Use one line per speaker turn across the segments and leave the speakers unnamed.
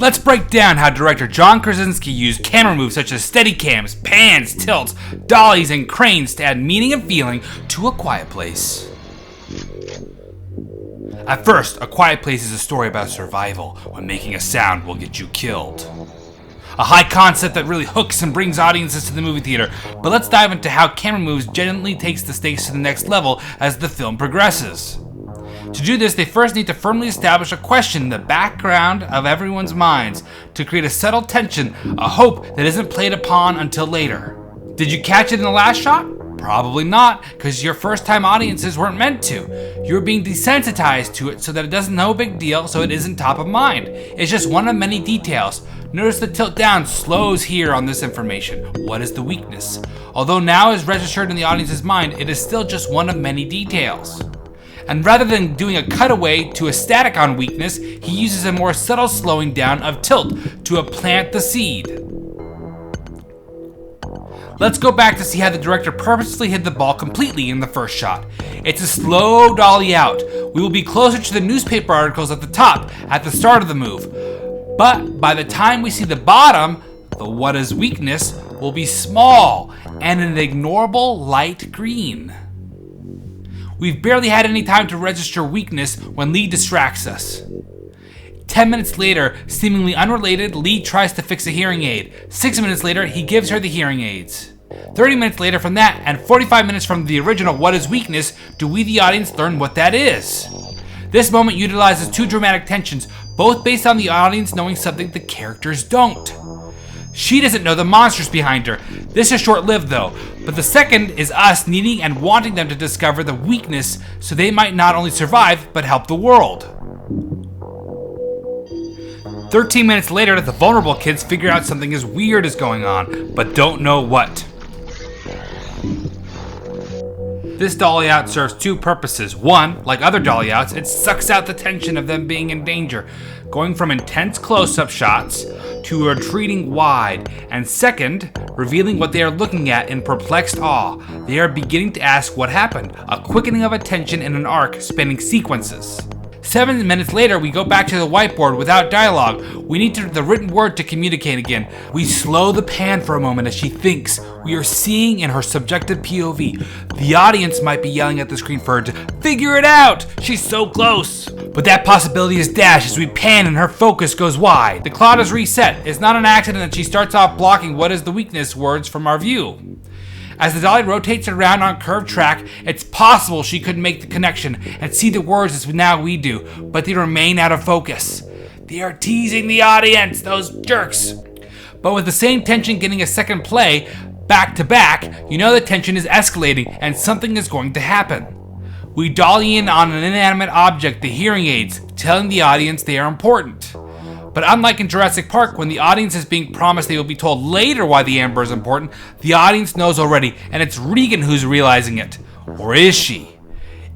Let's break down how director John Krasinski used camera moves such as steadicams, pans, tilts, dollies, and cranes to add meaning and feeling to A Quiet Place. At first, A Quiet Place is a story about survival, when making a sound will get you killed. A high concept that really hooks and brings audiences to the movie theater, but let's dive into how camera moves gently takes the stakes to the next level as the film progresses. To do this, they first need to firmly establish a question in the background of everyone's minds to create a subtle tension, a hope that isn't played upon until later. Did you catch it in the last shot? Probably not, because your first-time audiences weren't meant to. You're being desensitized to it so that it doesn't no big deal, so it isn't top of mind. It's just one of many details. Notice the tilt down slows here on this information. What is the weakness? Although now is registered in the audience's mind, it is still just one of many details. And rather than doing a cutaway to a static on weakness, he uses a more subtle slowing down of tilt to plant the seed. Let's go back to see how the director purposely hid the ball completely in the first shot. It's a slow dolly out. We will be closer to the newspaper articles at the top at the start of the move. But by the time we see the bottom, the what is weakness will be small and an ignorable light green. We've barely had any time to register weakness when Lee distracts us. 10 minutes later, seemingly unrelated, Lee tries to fix a hearing aid. 6 minutes later, he gives her the hearing aids. 30 minutes later from that, and 45 minutes from the original What is Weakness, do we the audience learn what that is. This moment utilizes two dramatic tensions, both based on the audience knowing something the characters don't. She doesn't know the monsters behind her. This is short-lived though, but the second is us needing and wanting them to discover the weakness so they might not only survive, but help the world. 13 minutes later, the vulnerable kids figure out something as weird is going on, but don't know what. This dolly out serves two purposes. One, like other dolly outs, it sucks out the tension of them being in danger, going from intense close-up shots to retreating wide, and second, revealing what they are looking at in perplexed awe. They are beginning to ask what happened, a quickening of attention in an arc spanning sequences. 7 minutes later, we go back to the whiteboard without dialogue. We need the written word to communicate again. We slow the pan for a moment as she thinks. We are seeing in her subjective POV. The audience might be yelling at the screen for her to figure it out. She's so close. But that possibility is dashed as we pan and her focus goes wide. The cloud is reset. It's not an accident that she starts off blocking what is the weakness words from our view. As the dolly rotates around on curved track, it's possible she could make the connection and see the words as now we do, but they remain out of focus. They are teasing the audience, those jerks. But with the same tension getting a second play, back to back, you know the tension is escalating and something is going to happen. We dolly in on an inanimate object, the hearing aids, telling the audience they are important. But unlike in Jurassic Park, when the audience is being promised they will be told later why the amber is important, the audience knows already, and it's Regan who's realizing it. Or is she?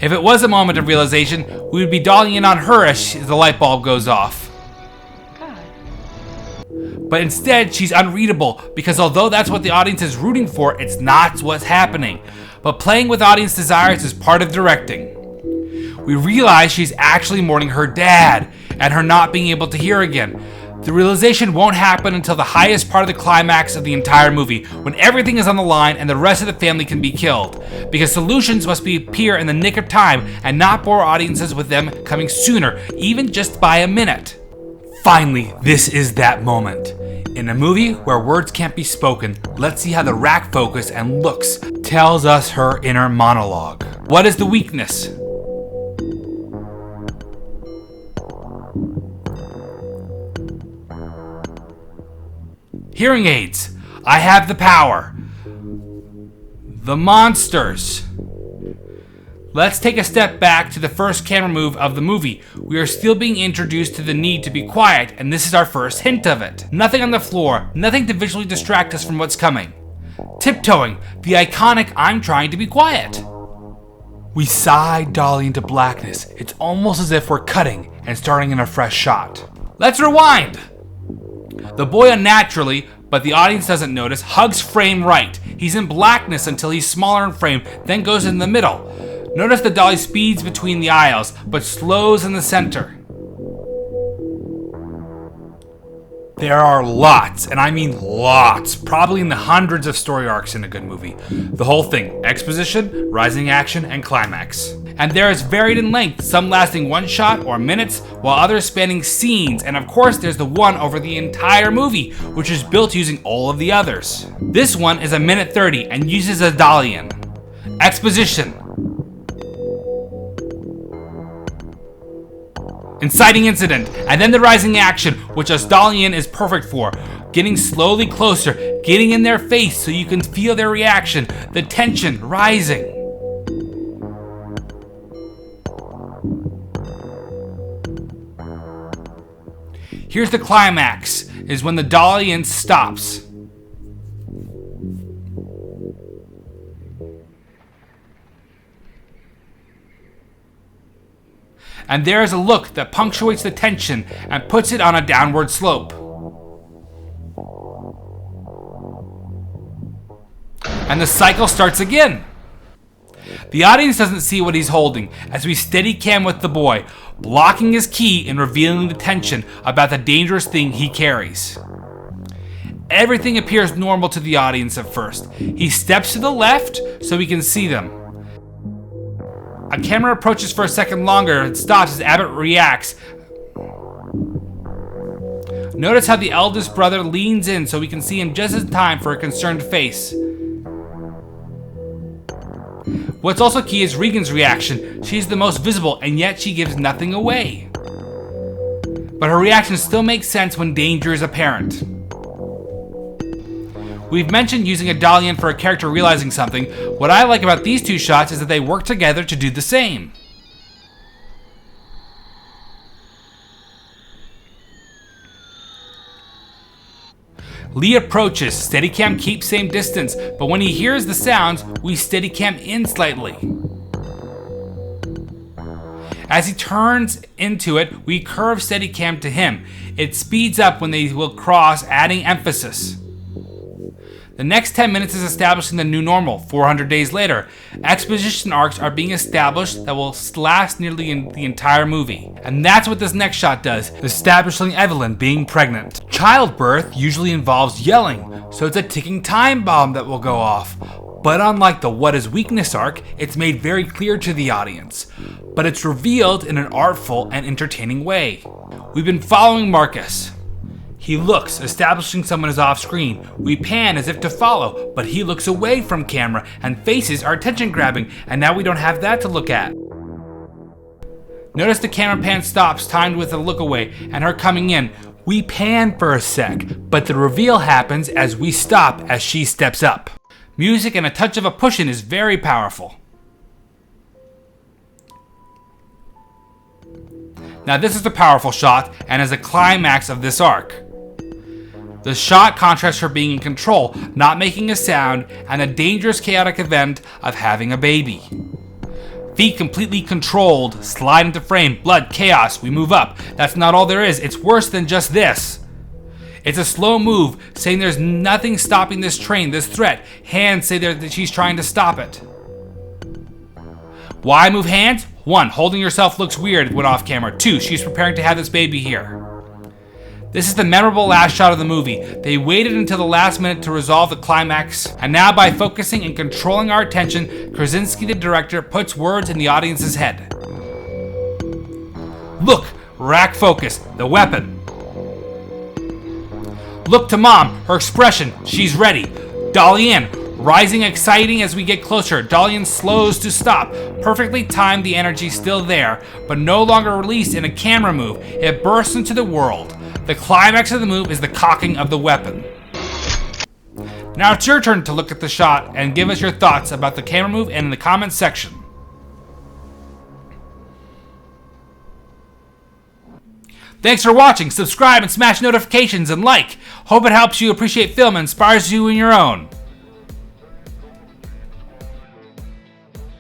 If it was a moment of realization, we would be dollying in on her as the light bulb goes off. But instead, she's unreadable, because although that's what the audience is rooting for, it's not what's happening. But playing with audience desires is part of directing. We realize she's actually mourning her dad, and her not being able to hear again. The realization won't happen until the highest part of the climax of the entire movie, when everything is on the line and the rest of the family can be killed. Because solutions must appear in the nick of time and not bore audiences with them coming sooner, even just by a minute. Finally, this is that moment. In a movie where words can't be spoken, let's see how the rack focus and looks tells us her inner monologue. What is the weakness? Hearing aids. I have the power. The monsters. Let's take a step back to the first camera move of the movie. We are still being introduced to the need to be quiet, and this is our first hint of it. Nothing on the floor, nothing to visually distract us from what's coming. Tiptoeing, the iconic I'm trying to be quiet. We sigh dolly into blackness. It's almost as if we're cutting and starting in a fresh shot. Let's rewind. The boy unnaturally, but the audience doesn't notice, hugs frame right. He's in blackness until he's smaller in frame, then goes in the middle. Notice the dolly speeds between the aisles, but slows in the center. There are lots, and I mean lots, probably in the hundreds of story arcs in a good movie. The whole thing: exposition, rising action, and climax. And there is varied in length, some lasting one shot or minutes, while others spanning scenes, and of course there's the one over the entire movie, which is built using all of the others. This one is 1:30 and uses a Dolly in. Exposition. Inciting incident, and then the rising action, which a Dolly-in is perfect for. Getting slowly closer, getting in their face so you can feel their reaction, the tension rising. Here's the climax, is when the Dolly-in stops. And there is a look that punctuates the tension and puts it on a downward slope. And the cycle starts again. The audience doesn't see what he's holding as we steady cam with the boy, blocking his key and revealing the tension about the dangerous thing he carries. Everything appears normal to the audience at first. He steps to the left so we can see them. A camera approaches for a second longer and stops as Abbott reacts. Notice how the eldest brother leans in so we can see him just in time for a concerned face. What's also key is Regan's reaction. She's the most visible and yet she gives nothing away. But her reaction still makes sense when danger is apparent. We've mentioned using a Dolly-in for a character realizing something. What I like about these two shots is that they work together to do the same. Lee approaches, Steadicam keeps same distance, but when he hears the sounds, we Steadicam in slightly. As he turns into it, we curve Steadicam to him. It speeds up when they will cross, adding emphasis. The next 10 minutes is establishing the new normal, 400 days later. Exposition arcs are being established that will last nearly the entire movie. And that's what this next shot does, establishing Evelyn being pregnant. Childbirth usually involves yelling, so it's a ticking time bomb that will go off. But unlike the What is Weakness arc, it's made very clear to the audience. But it's revealed in an artful and entertaining way. We've been following Marcus. He looks, establishing someone is off screen. We pan as if to follow, but he looks away from camera and faces are attention grabbing, and now we don't have that to look at. Notice the camera pan stops, timed with a look away, and her coming in. We pan for a sec, but the reveal happens as we stop as she steps up. Music and a touch of a push-in is very powerful. Now this is the powerful shot and is a climax of this arc. The shot contrasts her being in control, not making a sound, and the dangerous chaotic event of having a baby. Feet completely controlled, slide into frame, blood, chaos, we move up. That's not all there is, it's worse than just this. It's a slow move, saying there's nothing stopping this train, this threat. Hands say that she's trying to stop it. Why move hands? 1, holding yourself looks weird when off camera. 2, she's preparing to have this baby here. This is the memorable last shot of the movie. They waited until the last minute to resolve the climax, and now by focusing and controlling our attention, Krasinski the director puts words in the audience's head. Look, rack focus, the weapon. Look to mom, her expression, she's ready. Dolly in, rising exciting as we get closer. Dolly in slows to stop. Perfectly timed, the energy still there, but no longer released in a camera move. It bursts into the world. The climax of the move is the cocking of the weapon. Now it's your turn to look at the shot and give us your thoughts about the camera move and in the comments section. Thanks for watching, subscribe and smash notifications and like. Hope it helps you appreciate film and inspires you in your own.